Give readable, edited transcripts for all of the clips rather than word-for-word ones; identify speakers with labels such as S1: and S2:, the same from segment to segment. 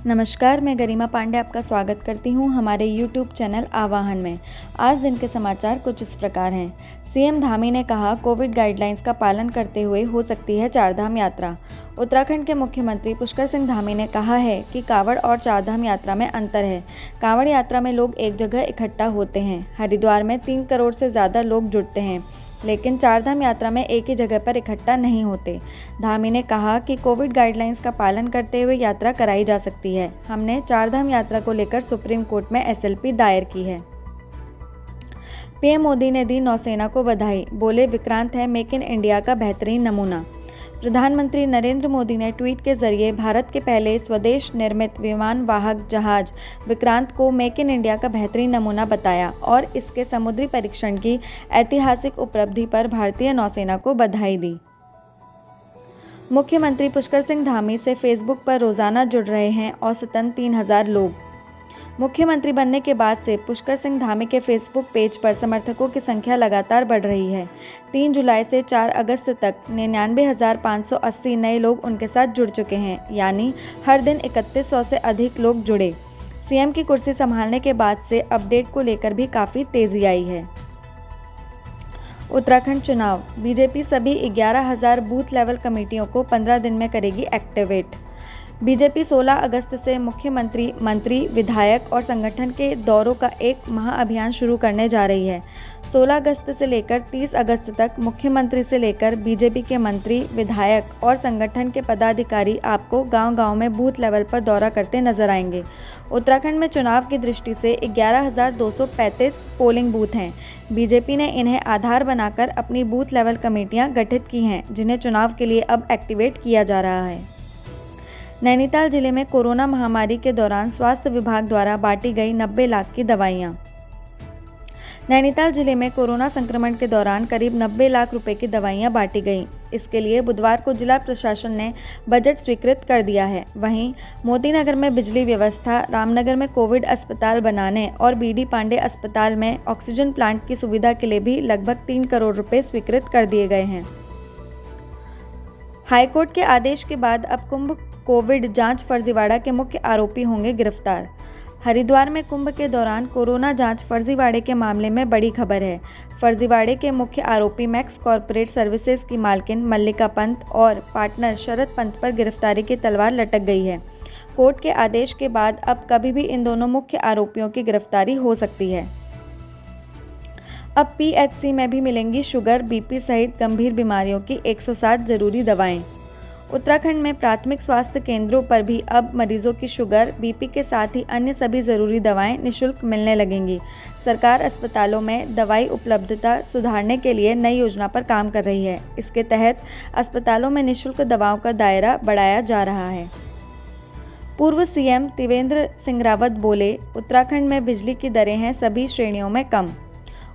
S1: नमस्कार, मैं गरिमा पांडे आपका स्वागत करती हूं हमारे YouTube चैनल आवाहन में। आज दिन के समाचार कुछ इस प्रकार हैं। सीएम धामी ने कहा, कोविड गाइडलाइंस का पालन करते हुए हो सकती है चारधाम यात्रा। उत्तराखंड के मुख्यमंत्री पुष्कर सिंह धामी ने कहा है कि कांवड़ और चारधाम यात्रा में अंतर है। कांवड़ यात्रा में लोग एक जगह इकट्ठा होते हैं। हरिद्वार में 3 करोड़ से ज़्यादा लोग जुटते हैं, लेकिन चारधाम यात्रा में एक ही जगह पर इकट्ठा नहीं होते। धामी ने कहा कि कोविड गाइडलाइंस का पालन करते हुए यात्रा कराई जा सकती है। हमने चारधाम यात्रा को लेकर सुप्रीम कोर्ट में SLP दायर की है। पीएम मोदी ने दी नौसेना को बधाई, बोले विक्रांत है मेक इन इंडिया का बेहतरीन नमूना। प्रधानमंत्री नरेंद्र मोदी ने ट्वीट के जरिए भारत के पहले स्वदेश निर्मित विमान वाहक जहाज विक्रांत को मेक इन इंडिया का बेहतरीन नमूना बताया और इसके समुद्री परीक्षण की ऐतिहासिक उपलब्धि पर भारतीय नौसेना को बधाई दी। मुख्यमंत्री पुष्कर सिंह धामी से फेसबुक पर रोजाना जुड़ रहे हैं औसतन 3000 लोग। मुख्यमंत्री बनने के बाद से पुष्कर सिंह धामी के फेसबुक पेज पर समर्थकों की संख्या लगातार बढ़ रही है। 3 जुलाई से 4 अगस्त तक 99,580 नए लोग उनके साथ जुड़ चुके हैं, यानी हर दिन 3100 से अधिक लोग जुड़े। सीएम की कुर्सी संभालने के बाद से अपडेट को लेकर भी काफ़ी तेज़ी आई है। उत्तराखंड चुनाव, बीजेपी सभी 11,000 बूथ लेवल कमेटियों को 15 दिन में करेगी एक्टिवेट। बीजेपी 16 अगस्त से मुख्यमंत्री, मंत्री, विधायक और संगठन के दौरों का एक महाअभियान शुरू करने जा रही है। 16 अगस्त से लेकर 30 अगस्त तक मुख्यमंत्री से लेकर बीजेपी के मंत्री, विधायक और संगठन के पदाधिकारी आपको गांव-गांव में बूथ लेवल पर दौरा करते नजर आएंगे। उत्तराखंड में चुनाव की दृष्टि से 11,235 पोलिंग बूथ हैं। बीजेपी ने इन्हें आधार बनाकर अपनी बूथ लेवल कमेटियां गठित की हैं, जिन्हें चुनाव के लिए अब एक्टिवेट किया जा रहा है। नैनीताल जिले में कोरोना महामारी के दौरान स्वास्थ्य विभाग द्वारा बांटी गई 90 लाख की दवाइयां। नैनीताल जिले में कोरोना संक्रमण के दौरान करीब 90 लाख रुपए की दवाइयां बांटी गईं। इसके लिए बुधवार को जिला प्रशासन ने बजट स्वीकृत कर दिया है। वहीं मोतीनगर में बिजली व्यवस्था, रामनगर में कोविड अस्पताल बनाने और BD पांडे अस्पताल में ऑक्सीजन प्लांट की सुविधा के लिए भी लगभग 3 करोड़ रुपए स्वीकृत कर दिए गए हैं। हाईकोर्ट के आदेश के बाद अब कुंभ कोविड जांच फर्जीवाड़ा के मुख्य आरोपी होंगे गिरफ्तार। हरिद्वार में कुंभ के दौरान कोरोना जांच फर्जीवाड़े के मामले में बड़ी खबर है। फर्जीवाड़े के मुख्य आरोपी मैक्स कॉरपोरेट सर्विसेज की मालकिन मल्लिका पंत और पार्टनर शरद पंत पर गिरफ्तारी की तलवार लटक गई है। कोर्ट के आदेश के बाद अब कभी भी इन दोनों मुख्य आरोपियों की गिरफ्तारी हो सकती है। अब PHC में भी मिलेंगी शुगर, BP सहित गंभीर बीमारियों की 107 जरूरी दवाएं। उत्तराखंड में प्राथमिक स्वास्थ्य केंद्रों पर भी अब मरीजों की शुगर, BP के साथ ही अन्य सभी ज़रूरी दवाएं निःशुल्क मिलने लगेंगी। सरकार अस्पतालों में दवाई उपलब्धता सुधारने के लिए नई योजना पर काम कर रही है। इसके तहत अस्पतालों में निःशुल्क दवाओं का दायरा बढ़ाया जा रहा है। पूर्व CM त्रिवेंद्र सिंह रावत बोले, उत्तराखंड में बिजली की दरें हैं सभी श्रेणियों में कम।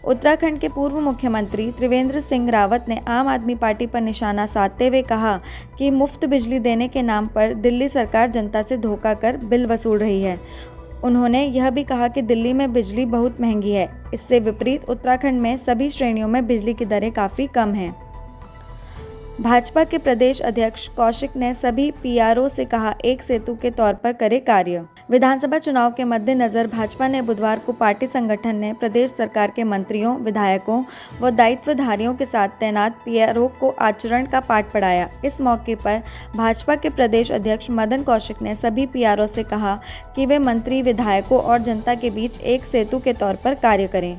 S1: उत्तराखंड के पूर्व मुख्यमंत्री त्रिवेंद्र सिंह रावत ने आम आदमी पार्टी पर निशाना साधते हुए कहा कि मुफ्त बिजली देने के नाम पर दिल्ली सरकार जनता से धोखा कर बिल वसूल रही है। उन्होंने यह भी कहा कि दिल्ली में बिजली बहुत महंगी है। इससे विपरीत उत्तराखंड में सभी श्रेणियों में बिजली की दरें काफ़ी कम हैं। भाजपा के प्रदेश अध्यक्ष कौशिक ने सभी PRO से कहा, एक सेतु के तौर पर करे कार्य। विधानसभा चुनाव के मद्देनजर भाजपा ने बुधवार को पार्टी संगठन ने प्रदेश सरकार के मंत्रियों, विधायकों व दायित्वधारियों के साथ तैनात PRO को आचरण का पाठ पढ़ाया। इस मौके पर भाजपा के प्रदेश अध्यक्ष मदन कौशिक ने सभी PRO से कहा कि वे मंत्री, विधायकों और जनता के बीच एक सेतु के तौर पर कार्य करें।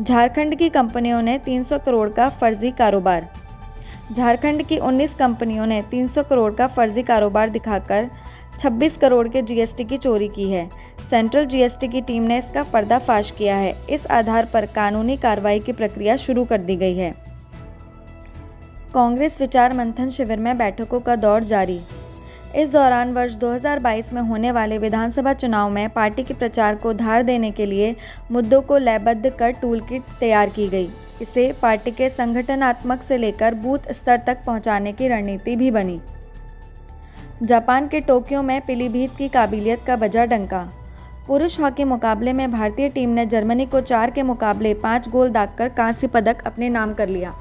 S1: झारखंड की कंपनियों ने 300 करोड़ का फर्जी कारोबार। झारखंड की 19 कंपनियों ने 300 करोड़ का फर्जी कारोबार दिखाकर 26 करोड़ के GST की चोरी की है। सेंट्रल GST की टीम ने इसका पर्दाफाश किया है। इस आधार पर कानूनी कार्रवाई की प्रक्रिया शुरू कर दी गई है। कांग्रेस विचार मंथन शिविर में बैठकों का दौर जारी। इस दौरान वर्ष 2022 में होने वाले विधानसभा चुनाव में पार्टी के प्रचार को धार देने के लिए मुद्दों को लयबद्ध कर टूल किट तैयार की गई। इसे पार्टी के संगठनात्मक से लेकर बूथ स्तर तक पहुंचाने की रणनीति भी बनी। जापान के टोक्यो में पीलीभीत की काबिलियत का बजा डंका। पुरुष हॉकी मुकाबले में भारतीय टीम ने जर्मनी को 4 के मुकाबले 5 गोल दागकर कांस्य पदक अपने नाम कर लिया।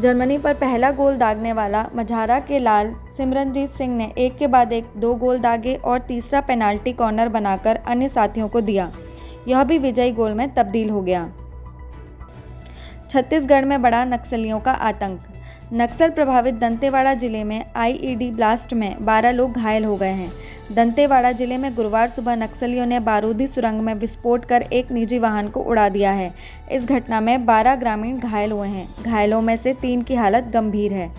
S1: जर्मनी पर पहला गोल दागने वाला मझारा के लाल सिमरनजीत सिंह ने एक के बाद एक 2 गोल दागे और तीसरा पेनाल्टी कॉर्नर बनाकर अन्य साथियों को दिया। यह भी विजयी गोल में तब्दील हो गया। छत्तीसगढ़ में बढ़ा नक्सलियों का आतंक। नक्सल प्रभावित दंतेवाड़ा जिले में आईईडी ब्लास्ट में 12 लोग घायल हो गए हैं। दंतेवाड़ा जिले में गुरुवार सुबह नक्सलियों ने बारूदी सुरंग में विस्फोट कर एक निजी वाहन को उड़ा दिया है। इस घटना में 12 ग्रामीण घायल हुए हैं। घायलों में से 3 की हालत गंभीर है।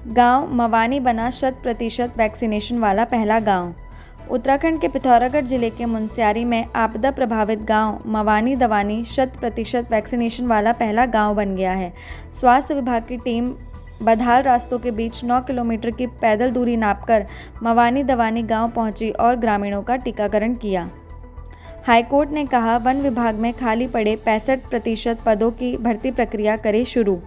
S1: गांव मवानी बना 100% वैक्सीनेशन वाला पहला गांव। उत्तराखंड के पिथौरागढ़ जिले के मुनस्यारी में आपदा प्रभावित गांव मवानी दवानी 100% वैक्सीनेशन वाला पहला गांव बन गया है। स्वास्थ्य विभाग की टीम बदहाल रास्तों के बीच 9 किलोमीटर की पैदल दूरी नापकर मवानी दवानी गांव पहुंची और ग्रामीणों का टीकाकरण किया। हाईकोर्ट ने कहा, वन विभाग में खाली पड़े 65% पदों की भर्ती प्रक्रिया करे शुरू।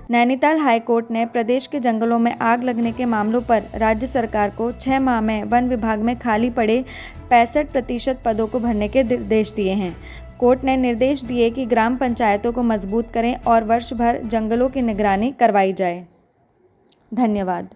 S1: नैनीताल हाईकोर्ट ने प्रदेश के जंगलों में आग लगने के मामलों पर राज्य सरकार को 6 माह में वन विभाग में खाली पड़े 65% पदों को भरने के निर्देश दिए हैं। कोर्ट ने निर्देश दिए कि ग्राम पंचायतों को मजबूत करें और वर्ष भर जंगलों की निगरानी करवाई जाए। धन्यवाद।